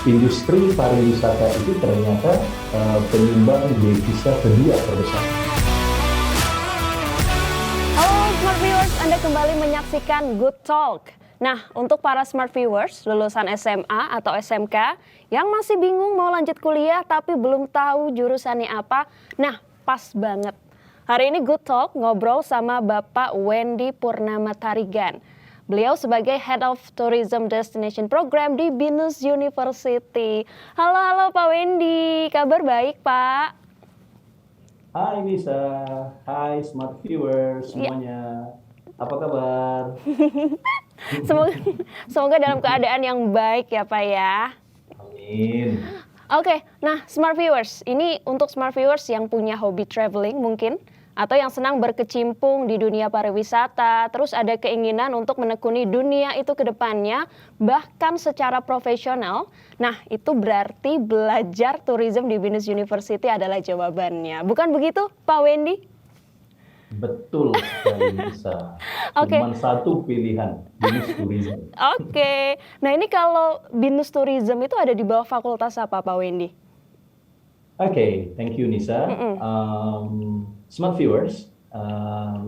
industri pariwisata itu ternyata penyumbang devisa kedua terbesar. Halo Smart Viewers, Anda kembali menyaksikan Good Talk. Nah, untuk para Smart Viewers lulusan SMA atau SMK yang masih bingung mau lanjut kuliah tapi belum tahu jurusannya apa, nah pas banget. Hari ini Good Talk ngobrol sama Bapak Wendy Purnama Tarigan. Beliau sebagai Head of Tourism Destination Program di BINUS University. Halo Pak Wendy, kabar baik Pak? Hai Nisa, hai Smart Viewers semuanya. Apa kabar? Semoga dalam keadaan yang baik ya Pak ya. Amin. Oke, nah Smart Viewers, ini untuk Smart Viewers yang punya hobi traveling mungkin, atau yang senang berkecimpung di dunia pariwisata, terus ada keinginan untuk menekuni dunia itu ke depannya, bahkan secara profesional. Nah, itu berarti belajar tourism di BINUS University adalah jawabannya. Bukan begitu, Pak Wendy? Betul sekali Nisa. Oke. Cuman satu pilihan, BINUS Tourism. Oke, nah ini kalau BINUS Tourism itu ada di bawah fakultas apa, Pak Wendy? Okay, thank you Nisa. Smart viewers,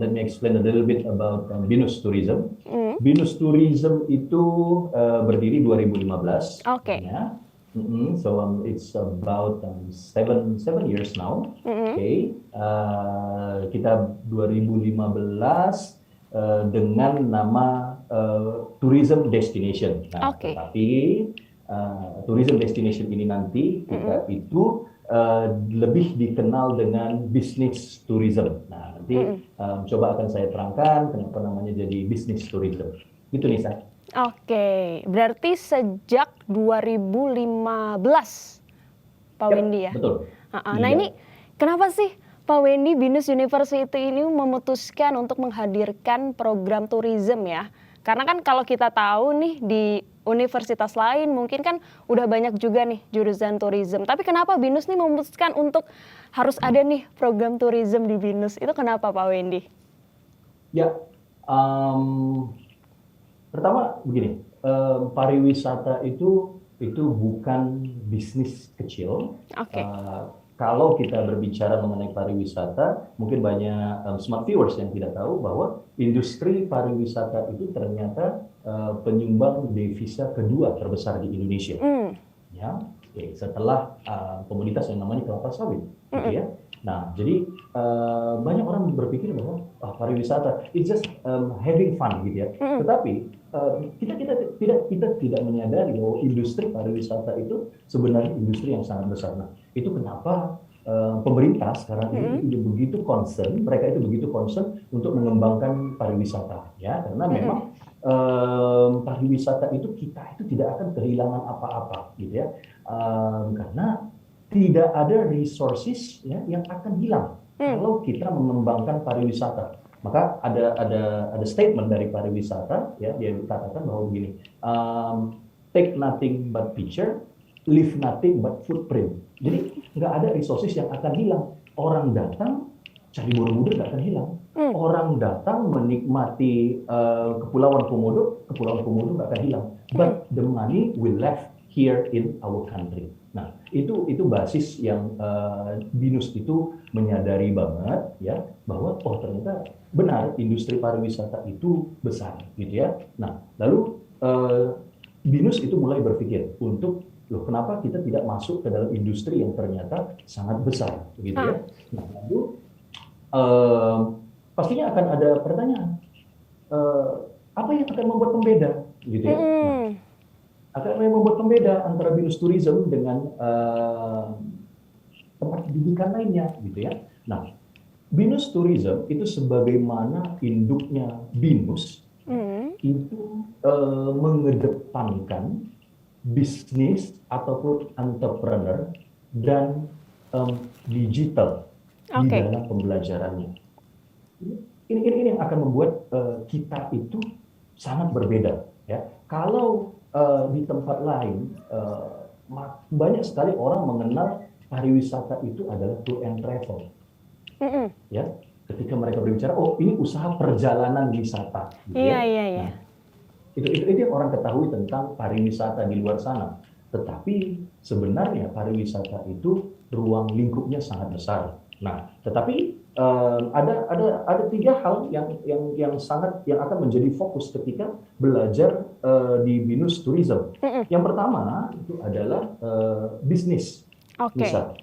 let me explain a little bit about BINUS Tourism. BINUS Tourism itu berdiri 2015. Oke. Ya. So it's about seven years now. Okay. Kita 2015 dengan nama Tourism Destination. Nah, Oke. Tapi Tourism Destination ini nanti kita itu lebih dikenal dengan bisnis tourism. Nah, nanti coba akan saya terangkan kenapa namanya jadi bisnis tourism. Gitu Nisa. Oke, berarti sejak 2015 Pak Wendy ya? Betul. Nah ini kenapa sih Pak Wendy BINUS University ini memutuskan untuk menghadirkan program tourism ya? Karena kan kalau kita tahu nih di universitas lain mungkin kan udah banyak juga nih jurusan tourism. Tapi kenapa BINUS nih memutuskan untuk harus ada nih program tourism di BINUS? Itu kenapa Pak Wendy? Ya, pertama begini, pariwisata itu bukan bisnis kecil. Oke. Kalau kita berbicara mengenai pariwisata, mungkin banyak smart viewers yang tidak tahu bahwa industri pariwisata itu ternyata penyumbang devisa kedua terbesar di Indonesia. Ya, setelah komoditas yang namanya kelapa sawit, gitu ya. Nah, jadi banyak orang berpikir bahwa pariwisata it's just having fun, gitu ya. Tetapi kita tidak menyadari bahwa industri pariwisata itu sebenarnya industri yang sangat besar. Nah, itu kenapa pemerintah sekarang ini itu begitu concern, mereka itu begitu concern untuk mengembangkan pariwisata, ya, karena memang pariwisata itu kita itu tidak akan kehilangan apa-apa, gitu ya, karena tidak ada resources ya, yang akan hilang kalau kita mengembangkan pariwisata. Maka ada statement dari pariwisata, ya, dia katakan bahwa begini, take nothing but picture, leave nothing but footprint. Jadi nggak ada resources yang akan hilang. Orang datang cari Borobudur nggak akan hilang. Orang datang menikmati Kepulauan Komodo nggak akan hilang. But the money will left here in our country. Nah, itu basis yang BINUS itu menyadari banget, ya, bahwa ternyata benar industri pariwisata itu besar, gitu ya. Nah, lalu BINUS itu mulai berpikir untuk kenapa kita tidak masuk ke dalam industri yang ternyata sangat besar, gitu ya. Nah, lalu pastinya akan ada pertanyaan, apa yang akan membuat pembeda, gitu ya. Nah, akan membuat pembeda antara BINUS Tourism dengan tempat pendidikan lainnya, gitu ya. Nah, BINUS Tourism itu sebagaimana induknya BINUS itu mengedepankan bisnis ataupun entrepreneur dan digital di dalam pembelajarannya. Ini yang akan membuat kita itu sangat berbeda, ya. Kalau di tempat lain banyak sekali orang mengenal pariwisata itu adalah tour and travel, ya. Ketika mereka berbicara, ini usaha perjalanan wisata, gitu ya. Nah, itu yang orang ketahui tentang pariwisata di luar sana. tetapi sebenarnya pariwisata itu ruang lingkupnya sangat besar. Nah, tetapi ada 3 hal yang akan menjadi fokus ketika belajar di BINUS Tourism. Yang pertama itu adalah bisnis. Oke. Misal,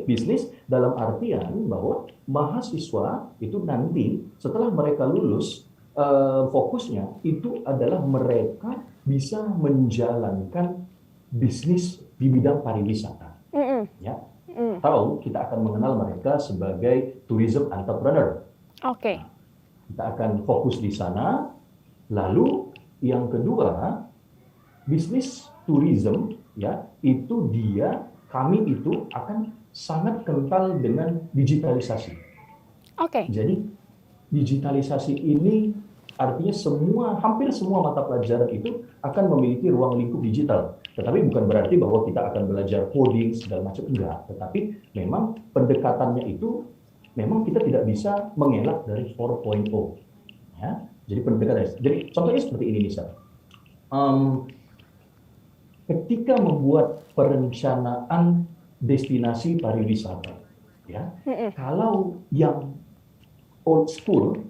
bisnis dalam artian bahwa mahasiswa itu nanti setelah mereka lulus, fokusnya itu adalah mereka bisa menjalankan bisnis di bidang pariwisata. Ya, atau kita akan mengenal mereka sebagai tourism entrepreneur. Oke. Kita akan fokus di sana. Lalu yang kedua, bisnis tourism, ya, itu kami itu akan sangat kental dengan digitalisasi. Oke. Jadi digitalisasi ini artinya hampir semua mata pelajaran itu akan memiliki ruang lingkup digital. Tetapi bukan berarti bahwa kita akan belajar coding segala macam, enggak. Tetapi memang pendekatannya itu memang kita tidak bisa mengelak dari 4.0. Ya. Jadi pendekatannya. Jadi contohnya seperti ini misal. Ketika membuat perencanaan destinasi pariwisata, ya, kalau yang old school,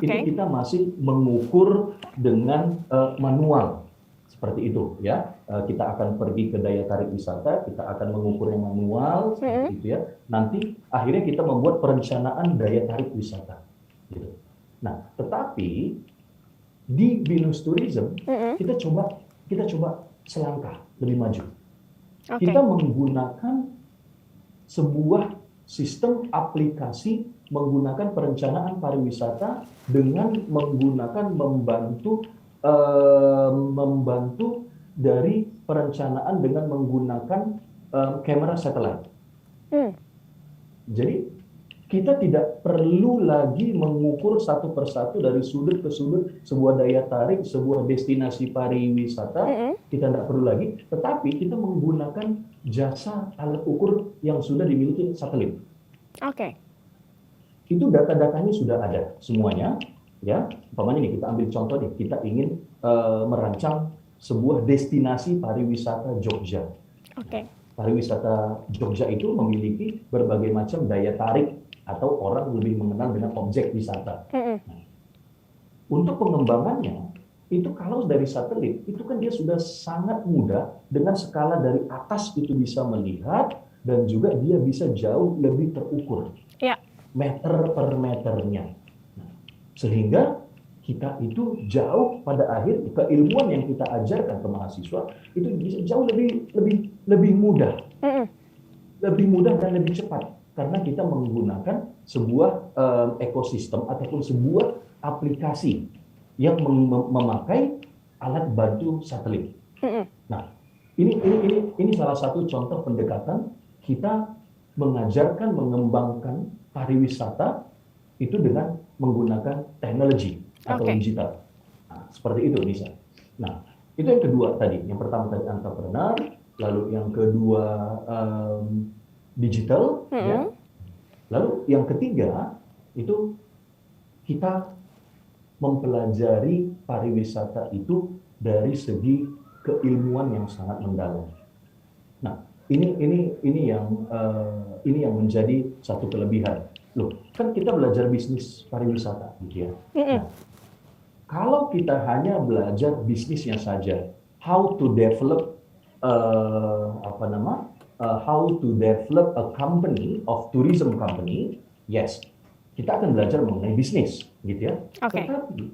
itu kita masih mengukur dengan manual seperti itu, ya. Kita akan pergi ke daya tarik wisata, kita akan mengukur yang manual, seperti itu, ya. Nanti akhirnya kita membuat perencanaan daya tarik wisata, gitu. Nah, tetapi di BINUS Tourism kita coba selangkah lebih maju. Kita menggunakan sebuah sistem aplikasi menggunakan perencanaan pariwisata dengan menggunakan membantu dari perencanaan dengan menggunakan kamera satelit. Jadi kita tidak perlu lagi mengukur satu persatu dari sudut ke sudut sebuah daya tarik, sebuah destinasi pariwisata. Kita tidak perlu lagi, tetapi kita menggunakan jasa alat ukur yang sudah dimiliki satelit. Oke. Itu data-datanya sudah ada semuanya, ya. Umpamanya nih, kita ambil contoh nih, kita ingin merancang sebuah destinasi pariwisata Jogja. Pariwisata Jogja itu memiliki berbagai macam daya tarik atau orang lebih mengenal dengan objek wisata. Nah, untuk pengembangannya itu kalau dari satelit itu kan dia sudah sangat mudah, dengan skala dari atas itu bisa melihat dan juga dia bisa jauh lebih terukur, meter per meternya. Nah, sehingga kita itu jauh pada akhir keilmuan yang kita ajarkan ke mahasiswa itu bisa jauh lebih mudah, lebih mudah dan lebih cepat. Karena kita menggunakan sebuah ekosistem ataupun sebuah aplikasi yang memakai alat bantu satelit. Nah, ini salah satu contoh pendekatan kita mengajarkan, mengembangkan pariwisata itu dengan menggunakan teknologi atau digital. Nah, seperti itu bisa. Nah, itu yang kedua tadi. Yang pertama tadi entrepreneur, lalu yang kedua digital, ya. Lalu yang ketiga itu kita mempelajari pariwisata itu dari segi keilmuan yang sangat mendalam. Nah, ini yang menjadi satu kelebihan. Loh, kan kita belajar bisnis pariwisata, gitu ya. Nah, kalau kita hanya belajar bisnisnya saja, how to develop a company of tourism company, yes, kita akan belajar mengenai bisnis, gitu ya. Tetapi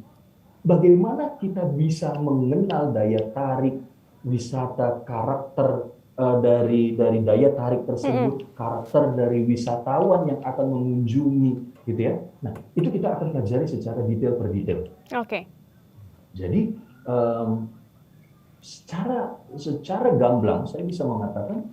bagaimana kita bisa mengenal daya tarik wisata, karakter dari daya tarik tersebut, karakter dari wisatawan yang akan mengunjungi, gitu ya. Nah, itu kita akan pelajari secara detail per detail. Jadi secara gamblang saya bisa mengatakan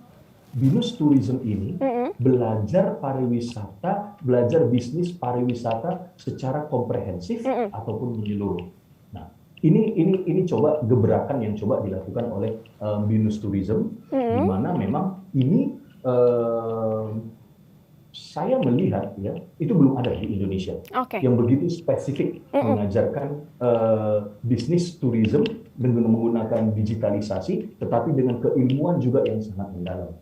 BINUS Tourism ini belajar pariwisata, belajar bisnis pariwisata secara komprehensif ataupun menyeluruh. Nah, ini coba gebrakan yang coba dilakukan oleh BINUS Tourism, di mana memang ini saya melihat ya itu belum ada di Indonesia yang begitu spesifik mengajarkan bisnis tourism dengan menggunakan digitalisasi, tetapi dengan keilmuan juga yang sangat mendalam.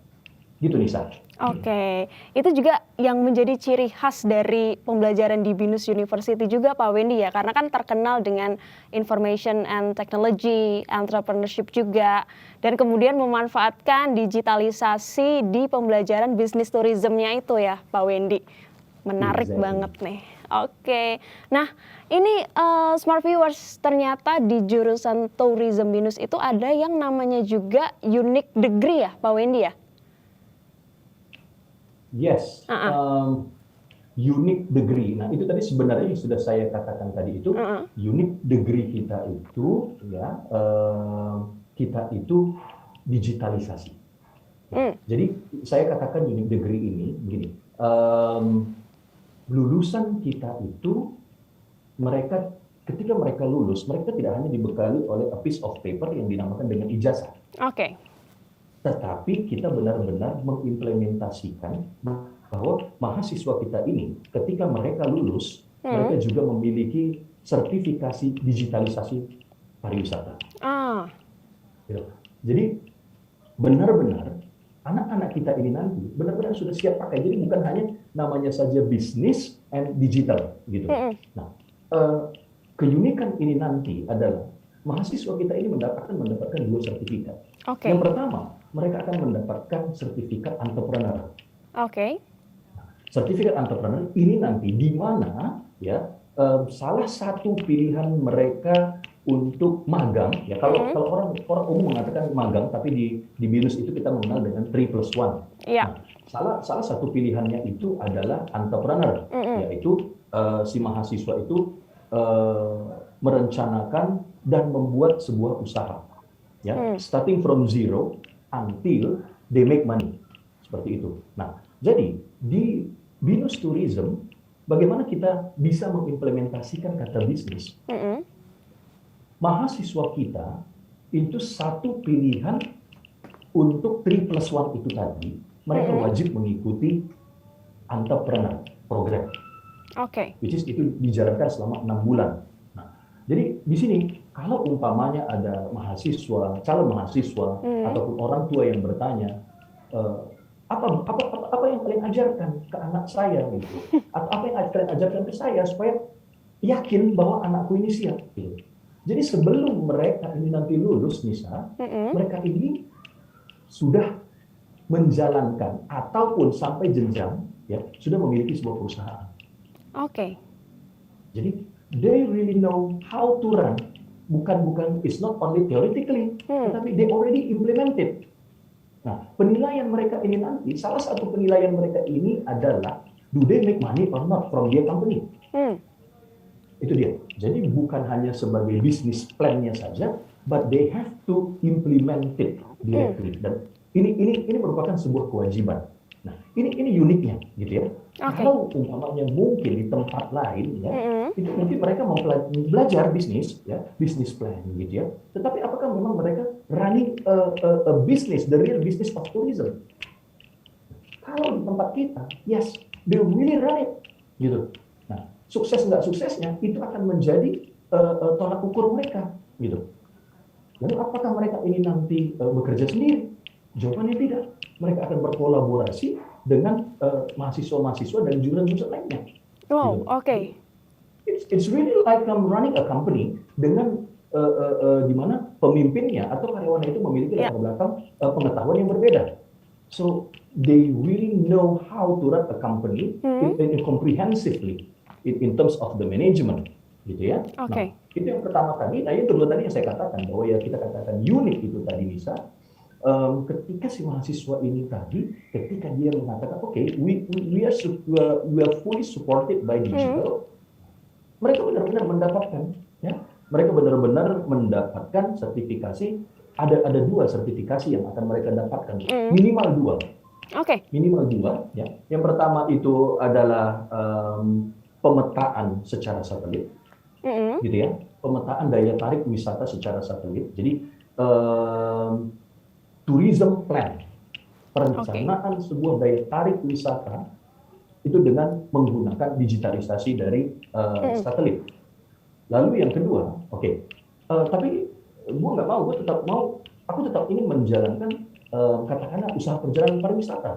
Gitu Nisa. Oke, itu juga yang menjadi ciri khas dari pembelajaran di BINUS University juga Pak Wendy ya, karena kan terkenal dengan information and technology, entrepreneurship juga, dan kemudian memanfaatkan digitalisasi di pembelajaran bisnis tourismnya itu ya Pak Wendy. Menarik Exactly. banget nih. Oke, nah ini Smart Viewers, ternyata di jurusan tourism BINUS itu ada yang namanya juga unique degree ya Pak Wendy ya? Yes, unique degree. Nah, itu tadi sebenarnya yang sudah saya katakan tadi itu, unique degree kita itu ya, kita itu digitalisasi. Jadi saya katakan unique degree ini begini, lulusan kita itu mereka ketika mereka lulus, mereka tidak hanya dibekali oleh a piece of paper yang dinamakan dengan ijazah. Oke. Tetapi kita benar-benar mengimplementasikan bahwa mahasiswa kita ini ketika mereka lulus, mereka juga memiliki sertifikasi digitalisasi pariwisata. Gitu. Jadi benar-benar anak-anak kita ini nanti benar-benar sudah siap pakai. Jadi bukan hanya namanya saja bisnis and digital gitu. Nah, keunikan ini nanti adalah mahasiswa kita ini mendapatkan dua sertifikat. Yang pertama, mereka akan mendapatkan sertifikat entrepreneur. Sertifikat entrepreneur ini nanti di mana ya salah satu pilihan mereka untuk magang ya, kalau orang umum mengatakan magang, tapi di BINUS itu kita mengenal dengan 3+1. Nah, salah satu pilihannya itu adalah entrepreneur, yaitu si mahasiswa itu merencanakan dan membuat sebuah usaha ya, starting from zero until they make money, seperti itu. Nah, jadi di BINUS Tourism bagaimana kita bisa mengimplementasikan kata bisnis? Mahasiswa kita itu satu pilihan untuk 3+1 itu tadi, mereka wajib mengikuti entrepreneur program. Which is itu dijalankan selama 6 bulan. Nah, jadi di sini kalau umpamanya ada mahasiswa, calon mahasiswa ataupun orang tua yang bertanya, apa yang kalian ajarkan ke anak saya gitu, atau apa yang kalian ajarkan ke saya supaya yakin bahwa anakku ini siap gitu. Jadi sebelum mereka ini nanti lulus, Nisa, mereka ini sudah menjalankan ataupun sampai jenjang ya sudah memiliki sebuah perusahaan. Jadi they really know how to run. Bukan it's not only theoretically, tetapi they already implemented. Nah, penilaian mereka ini nanti, salah satu penilaian mereka ini adalah do they make money or not from their company. Itu dia. Jadi bukan hanya sebagai bisnis plan-nya saja, but they have to implement it directly. Dan ini merupakan sebuah kewajiban. Nah, ini uniknya, gitu ya. Kalau umpamanya mungkin di tempat lain, ya, itu mungkin mereka mau belajar bisnis, ya, business plan, gitu ya. Tetapi apakah memang mereka running a business, the real business of tourism? Kalau di tempat kita, yes, they really run it, gitu. Nah, sukses nggak suksesnya itu akan menjadi tolak ukur mereka, gitu. Lalu apakah mereka ini nanti bekerja sendiri? Jawabannya tidak. Mereka akan berkolaborasi dengan mahasiswa-mahasiswa dan jurusan-jurusan lainnya. Wow, oke. It's really like running a company dengan di mana pemimpinnya atau karyawannya itu memiliki latar belakang pengetahuan yang berbeda. So they really know how to run a company comprehensively in terms of the management, gitu ya. Nah, itu yang pertama tadi. Nah, yang kedua tadi yang saya katakan bahwa ya kita katakan unik itu tadi bisa. Ketika si mahasiswa ini tadi, ketika dia mengatakan, we are fully supported by digital, mereka benar-benar mendapatkan, ya, mereka benar-benar mendapatkan sertifikasi. Ada dua sertifikasi yang akan mereka dapatkan, minimal dua. Minimal dua, ya. Yang pertama itu adalah pemetaan secara satelit, gitu ya, pemetaan daya tarik wisata secara satelit. Jadi tourism plan, perencanaan sebuah daya tarik wisata itu dengan menggunakan digitalisasi dari satelit. Lalu yang kedua, tapi gue nggak mau, aku tetap ingin menjalankan katakanlah usaha perjalanan pariwisata.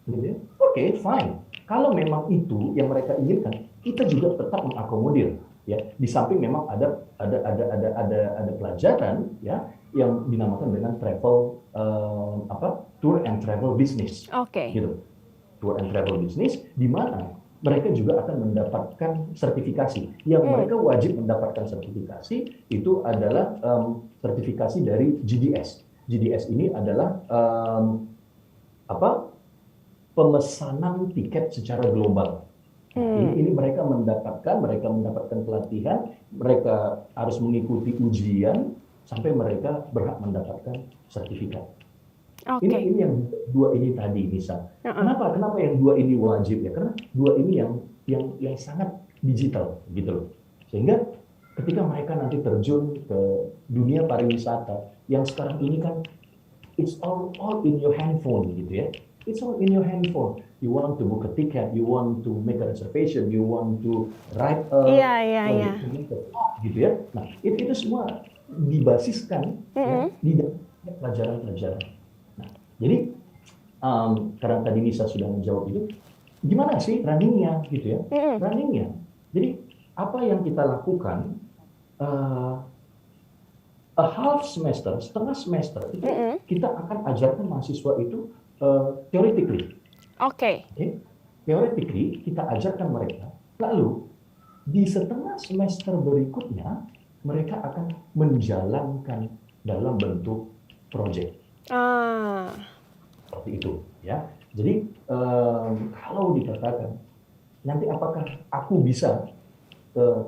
Gitu ya. Oke, fine. Kalau memang itu yang mereka inginkan, kita juga tetap mengakomodir. Ya, di samping memang ada pelajaran ya yang dinamakan dengan travel tour and travel business. Gitu. Tour and travel business di mana mereka juga akan mendapatkan sertifikasi. Yang mereka wajib mendapatkan sertifikasi itu adalah sertifikasi dari GDS. GDS ini adalah pemesanan tiket secara global. Ini mereka mendapatkan pelatihan, mereka harus mengikuti ujian sampai mereka berhak mendapatkan sertifikat. Ini yang dua ini tadi bisa. Kenapa yang dua ini wajib ya? Karena dua ini yang sangat digital gitu loh. Sehingga ketika mereka nanti terjun ke dunia pariwisata yang sekarang ini kan it's all in your handphone gitu ya. It's all in your handphone. You want to book a ticket, you want to make a reservation, you want to write gitu ya. Nah, itu semua dibasiskan ya, di dalam pelajaran-pelajaran. Nah, jadi karena tadi Nisa sudah menjawab itu, gimana sih runningnya gitu ya? Runningnya. Jadi apa yang kita lakukan a half semester, setengah semester itu kita akan ajarkan mahasiswa itu theoretically. Theoretically kita ajarkan mereka. Lalu di setengah semester berikutnya mereka akan menjalankan dalam bentuk project. Seperti itu, ya. Jadi kalau dikatakan nanti apakah aku bisa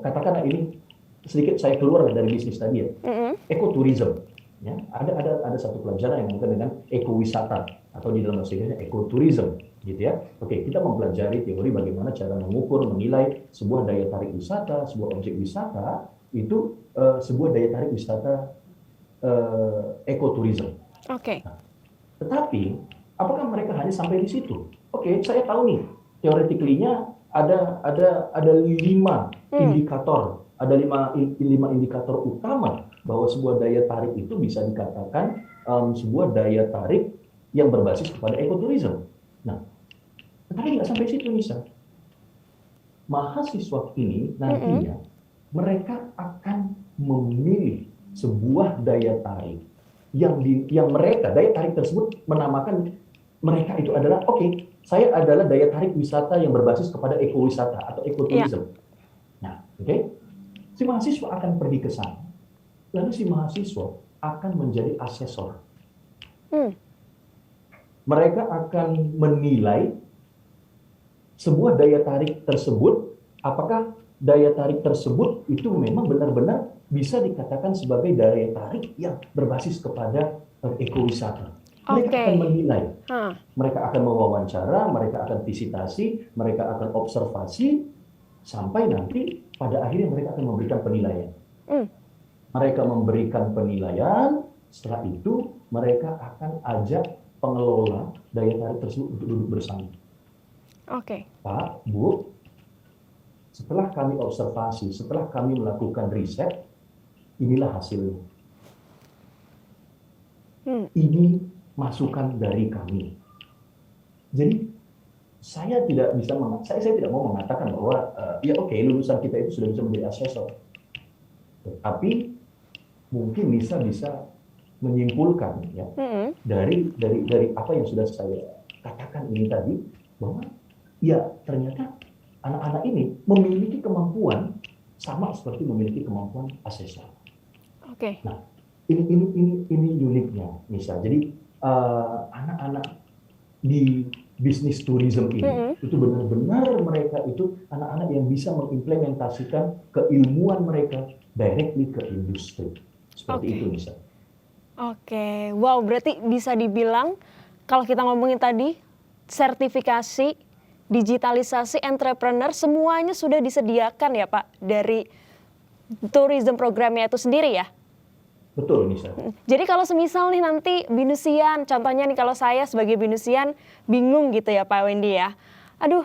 katakanlah ini sedikit saya keluar dari bisnis tadi ya, ekoturism. Ya, ada satu pelajaran yang mungkin dengan ekowisata atau di dalam bahasa Inggrisnya ekoturism, gitu ya. Oke, kita mempelajari teori bagaimana cara mengukur, menilai sebuah daya tarik wisata, sebuah objek wisata itu sebuah daya tarik wisata ekoturism. Nah, tetapi apakah mereka hanya sampai di situ? Oke, saya tahu nih theoretically-nya ada 5 indikator, ada 5 indikator utama bahwa sebuah daya tarik itu bisa dikatakan sebuah daya tarik yang berbasis kepada ekoturism. Nah, tetapi nggak sampai situ, Nisa. Mahasiswa ini nantinya mereka akan memilih sebuah daya tarik yang mereka daya tarik tersebut menamakan mereka itu adalah saya adalah daya tarik wisata yang berbasis kepada ekowisata atau ekoturism. Nah, si mahasiswa akan pergi ke sana. Lalu si mahasiswa akan menjadi asesor. Mereka akan menilai sebuah daya tarik tersebut, apakah daya tarik tersebut itu memang benar-benar bisa dikatakan sebagai daya tarik yang berbasis kepada ekowisata. Mereka akan menilai, mereka akan mewawancara, mereka akan visitasi, mereka akan observasi, sampai nanti pada akhirnya mereka akan memberikan penilaian. Mereka memberikan penilaian, setelah itu mereka akan ajak pengelola daya tarik tersebut untuk duduk bersama. Pak, Bu, setelah kami observasi, setelah kami melakukan riset, inilah hasilnya. Ini masukan dari kami. Jadi saya tidak mau mengatakan bahwa lulusan kita itu sudah bisa menjadi asesor. Tapi mungkin Nisa bisa menyimpulkan ya dari apa yang sudah saya katakan ini tadi, bahwa ya ternyata anak-anak ini memiliki kemampuan sama seperti memiliki kemampuan asesor. Nah, ini uniknya Nisa. Jadi anak-anak di bisnis tourism ini itu benar-benar mereka itu anak-anak yang bisa mengimplementasikan keilmuan mereka directly ke industri. Seperti itu Nisa. Wow, berarti bisa dibilang kalau kita ngomongin tadi sertifikasi, digitalisasi, entrepreneur semuanya sudah disediakan ya Pak dari tourism programnya itu sendiri ya? Betul, Nisa. Jadi kalau semisal nih nanti binusian, contohnya nih kalau saya sebagai binusian bingung gitu ya Pak Wendy ya. Aduh,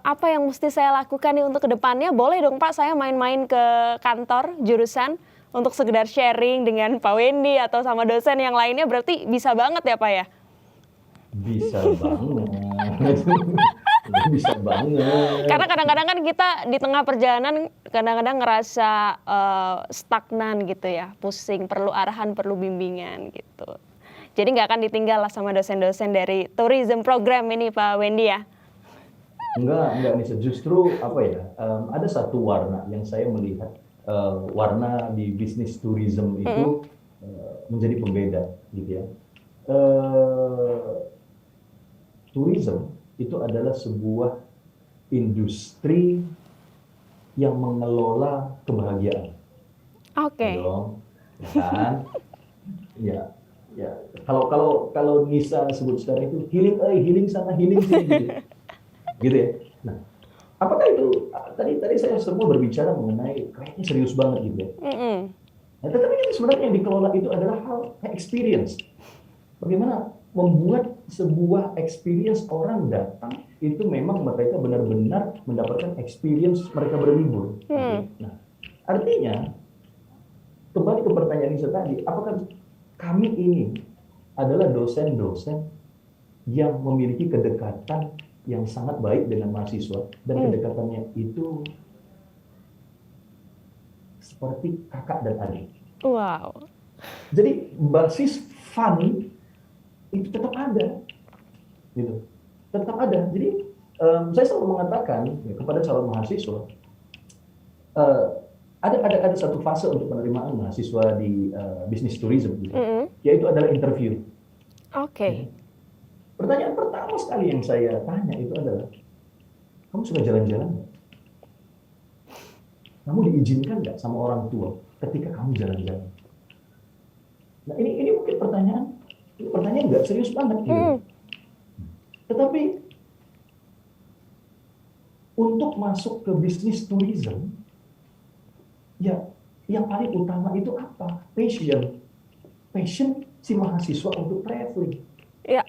apa yang mesti saya lakukan nih untuk kedepannya? Boleh dong Pak saya main-main ke kantor jurusan untuk sekedar sharing dengan Pak Wendy atau sama dosen yang lainnya berarti bisa banget ya Pak ya? Bisa banget. Bisa banget. Karena kadang-kadang kan kita di tengah perjalanan kadang-kadang ngerasa stagnan gitu ya, pusing, perlu arahan, perlu bimbingan gitu. Jadi nggak akan ditinggal lah sama dosen-dosen dari tourism program ini Pak Wendy ya? Enggak Nisa. Justru apa ya? Ada satu warna yang saya melihat, warna di bisnis tourism itu menjadi pembeda, gitu ya. Tourism itu adalah sebuah industri yang mengelola kebahagiaan. Oke. Ya dong, ya kan? Ya, ya. Kalau Nisa sebut sekarang itu healing sana, healing sini, gitu. Gitu ya. Nah, apakah itu tadi saya semua berbicara mengenai kayaknya serius banget gitu ya. Nah, tetapi kan sebenarnya yang dikelola itu adalah hal experience. Bagaimana membuat sebuah experience orang datang itu memang mereka benar-benar mendapatkan experience mereka berlibur. Nah, artinya kembali ke pertanyaan Nisa tadi, apakah kami ini adalah dosen-dosen yang memiliki kedekatan yang sangat baik dengan mahasiswa dan kedekatannya itu seperti kakak dan adik. Wow. Jadi basis fun itu tetap ada, gitu, tetap ada. Jadi saya selalu mengatakan ya, kepada calon mahasiswa, ada satu fase untuk penerimaan mahasiswa di bisnis tourism, gitu, yaitu adalah interview. Oke. Pertanyaan pertama sekali yang saya tanya itu adalah, kamu suka jalan-jalan nggak? Kamu diizinkan nggak sama orang tua ketika kamu jalan-jalan? Nah ini mungkin pertanyaan nggak serius banget gitu. Tetapi untuk masuk ke bisnis tourism, ya yang paling utama itu apa? Passion si mahasiswa untuk traveling. Ya.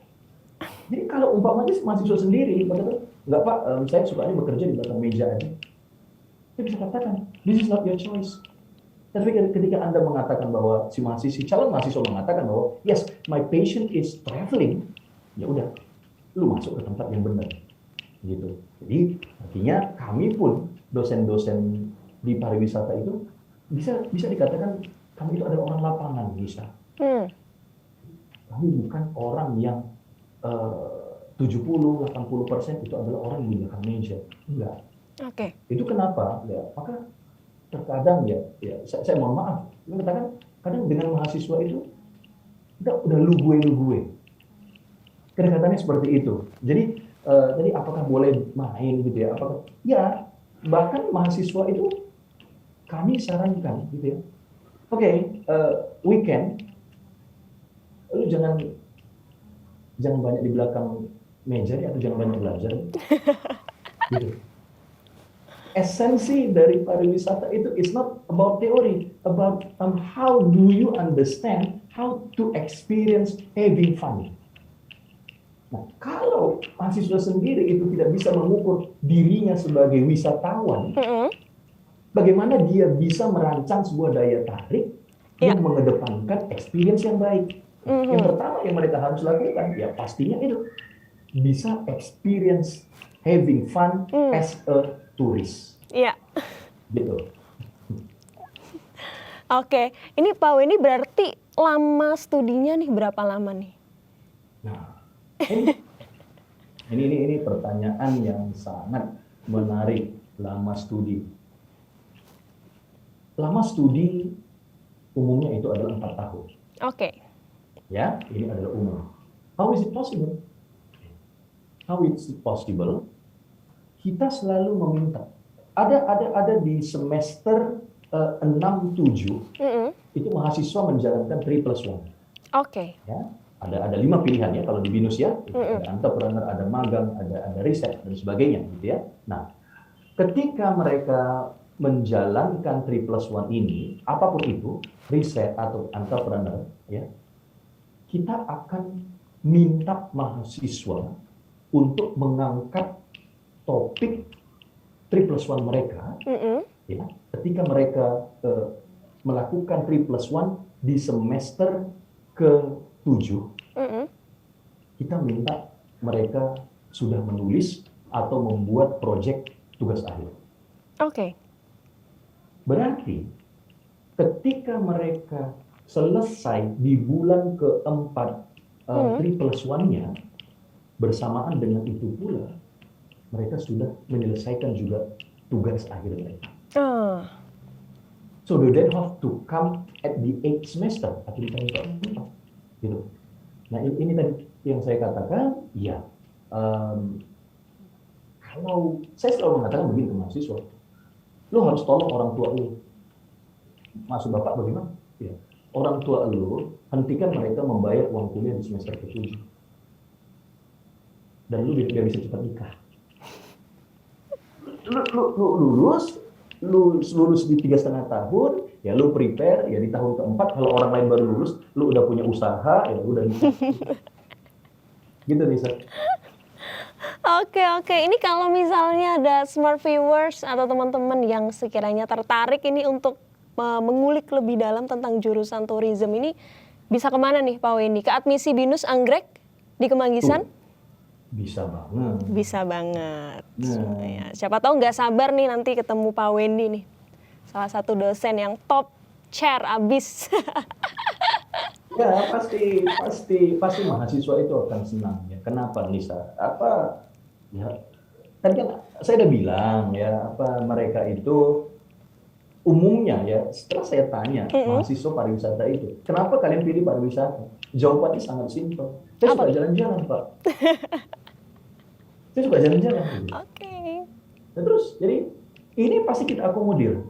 Jadi kalau umpamanya mahasiswa sendiri, nggak Pak, saya sukanya bekerja di belakang meja aja. Saya bisa katakan, this is not your choice. Tapi ketika Anda mengatakan bahwa si calon mahasiswa mengatakan bahwa yes, my passion is traveling, ya udah, lu masuk ke tempat yang benar, gitu. Jadi artinya kami pun dosen-dosen di pariwisata itu bisa dikatakan kami itu adalah orang lapangan, bisa. Kami bukan orang yang 70-80% itu adalah orang yang di belakang meja, enggak. Oke. Itu kenapa? Ya, maka terkadang ya saya mohon maaf, kadang dengan mahasiswa itu udah lu gue. Kedekatannya seperti itu. Jadi tadi apakah boleh main gitu ya? Apakah ya, bahkan mahasiswa itu kami sarankan gitu ya. Oke, weekend lu jangan banyak di belakang meja ya, atau jangan banyak belajar. Gitu. Esensi dari pariwisata itu is not about theory, about how do you understand how to experience having fun. Nah, kalau mahasiswa sendiri itu tidak bisa mengukur dirinya sebagai wisatawan, bagaimana dia bisa merancang sebuah daya tarik yang mengedepankan experience yang baik? Yang pertama yang mereka harus lakukan, ya pastinya itu bisa experience having fun as a tourist. Iya. Gitu. Oke, ini Pak Wendy berarti lama studinya nih berapa lama nih? Nah, ini pertanyaan yang sangat menarik. Lama studi. Lama studi umumnya itu adalah 4 tahun. Oke. Ya, ini adalah umum. How is it possible? How is it possible? Kita selalu meminta. Ada di semester 6-7 itu mahasiswa menjalankan 3+1. Oke. Ya, ada 5 pilihan ya kalau di BINUS ya. Ada entrepreneur, ada magang, ada riset dan sebagainya gitu ya. Nah, ketika mereka menjalankan 3+1 ini, apapun itu, riset atau entrepreneur ya, kita akan minta mahasiswa untuk mengangkat topik 3+1 mereka, ya, ketika mereka melakukan 3+1 di semester ke-7, kita minta mereka sudah menulis atau membuat proyek tugas akhir. Oke. Berarti ketika mereka selesai di bulan keempat 3+1-nya, bersamaan dengan itu pula mereka sudah menyelesaikan juga tugas akhir mereka. So they don't have to come at the 8th semester atau di tahun keempat, gitu. Nah ini tadi yang saya katakan, ya kalau saya selalu mengatakan begini ke mahasiswa, lo harus tolong orang tua lo. Maksud Bapak bagaimana? Ya, orang tua lo hentikan mereka membayar uang kuliah di semester ke-7. Dan lu biar bisa cepat nikah. Lu lulus di 3,5 tahun, ya lu prepare, ya di tahun keempat kalau orang lain baru lulus, lu udah punya usaha, ya udah nikah. Gitu Nisa. Oke. Ini kalau misalnya ada smart viewers atau teman-teman yang sekiranya tertarik ini untuk mengulik lebih dalam tentang jurusan tourism ini, bisa kemana nih Pak Wendy? Ke admisi BINUS Anggrek di Kemanggisan? Bisa banget. Bisa banget. Ya, siapa tahu nggak sabar nih nanti ketemu Pak Wendy nih. Salah satu dosen yang top chair abis. Ya pasti mahasiswa itu akan senang ya. Kenapa Nisa? Ya tadi kan saya udah bilang ya, mereka itu umumnya ya, setelah saya tanya mahasiswa pariwisata itu, kenapa kalian pilih pariwisata? Jawabannya sangat simpel. Saya suka jalan-jalan, Pak. Saya suka jalan-jalan. Oke. Nah, terus, jadi ini pasti kita akomodir.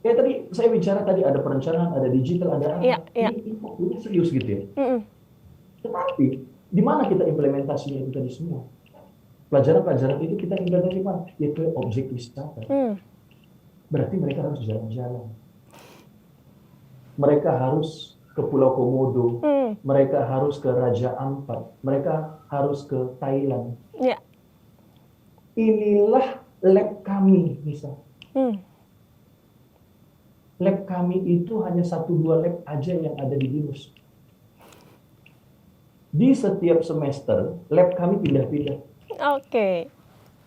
Kayak tadi saya bicara tadi ada perencanaan, ada digital, ada apa. Ini serius gitu ya. Tetapi, di mana kita implementasinya itu tadi semua? Pelajaran-pelajaran itu kita implementasi di mana? Yaitu objek wisata. Berarti mereka harus jalan-jalan. Mereka harus ke Pulau Komodo, mereka harus ke Raja Ampat, mereka harus ke Thailand. Ya. Inilah lab kami, Nisa. Lab kami itu hanya 1-2 lab aja yang ada di BINUS. Di setiap semester, lab kami pindah-pindah. Oke.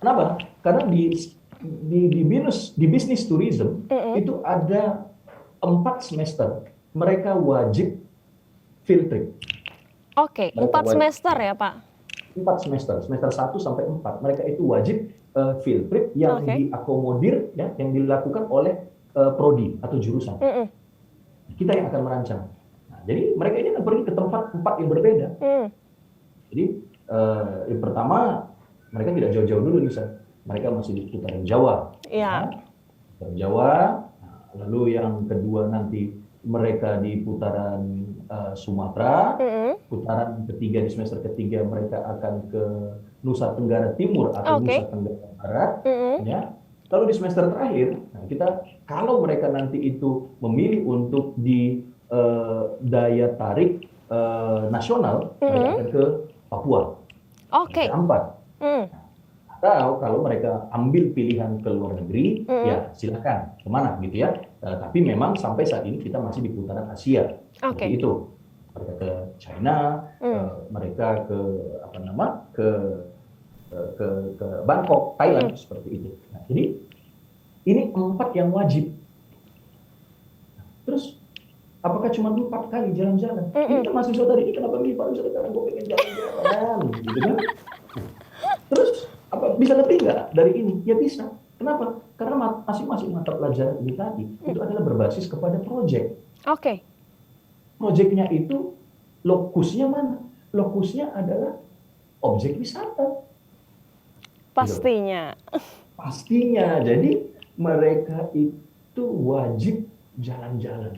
Kenapa? Karena di BINUS, di Business Tourism, itu ada 4 semester. Mereka wajib field trip. Oke, 4 semester ya Pak? 4 semester, semester 1 sampai 4. Mereka itu wajib field trip yang diakomodir, ya, yang dilakukan oleh prodi atau jurusan. Kita yang akan merancang. Nah, jadi mereka ini akan pergi ke tempat yang berbeda. Jadi yang pertama, mereka tidak jauh-jauh dulu nih, mereka masih di putaran Jawa. Iya. Putaran Jawa. Nah, lalu yang kedua nanti mereka di putaran Sumatera, putaran ketiga di semester ketiga mereka akan ke Nusa Tenggara Timur atau Nusa Tenggara Barat, ya. Lalu di semester terakhir, kalau mereka nanti itu memilih untuk di daya tarik nasional, mereka akan ke Papua, Oke. Ampat. Atau kalau mereka ambil pilihan ke luar negeri, ya silakan kemana gitu ya. Tapi memang sampai saat ini kita masih di putaran Asia. Seperti itu. Mereka ke China, mereka ke Bangkok, Thailand, seperti itu. Nah, jadi ini 4 yang wajib. Terus apakah cuma 4 kali jalan-jalan? Ini mahasiswa tadi ini kenapa milih pariwisata? Karena gue pengen jalan-jalan, gitu kan? Terus bisa lebih nggak dari ini? Ya bisa. Kenapa? Karena masing-masing mata pelajaran ini tadi itu adalah berbasis kepada proyek. Oke. Proyeknya itu lokusnya mana? Lokusnya adalah objek wisata. Pastinya. Pastinya. Jadi mereka itu wajib jalan-jalan.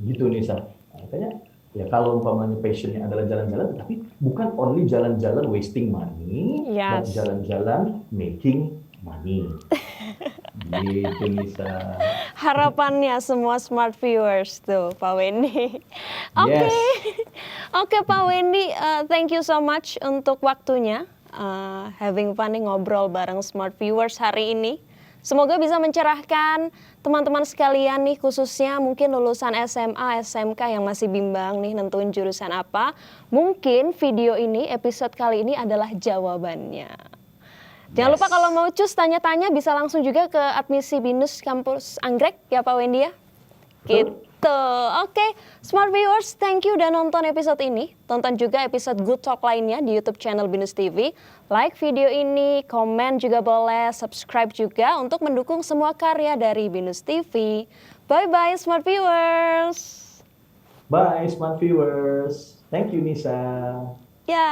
Gitu Nisa. Makanya ya kalau umpamanya passionnya adalah jalan-jalan, tapi bukan only jalan-jalan wasting money, but jalan-jalan making money. Gitu Nisa. Harapannya semua smart viewers tuh Pak Wendy. Oke, Pak Wendy, thank you so much untuk waktunya. Having fun nih ngobrol bareng smart viewers hari ini. Semoga bisa mencerahkan teman-teman sekalian nih, khususnya mungkin lulusan SMA, SMK yang masih bimbang nih nentuin jurusan apa. Mungkin video ini, episode kali ini adalah jawabannya. Jangan lupa kalau mau cus tanya-tanya bisa langsung juga ke admisi BINUS Kampus Anggrek ya Pak Wendy ya. Gitu. Oke, Smart Viewers, thank you udah nonton episode ini. Tonton juga episode Good Talk lainnya di YouTube channel BINUS TV. Like video ini, komen juga boleh, subscribe juga untuk mendukung semua karya dari BINUS TV. Bye-bye Smart Viewers. Bye Smart Viewers. Thank you Nisa. Ya.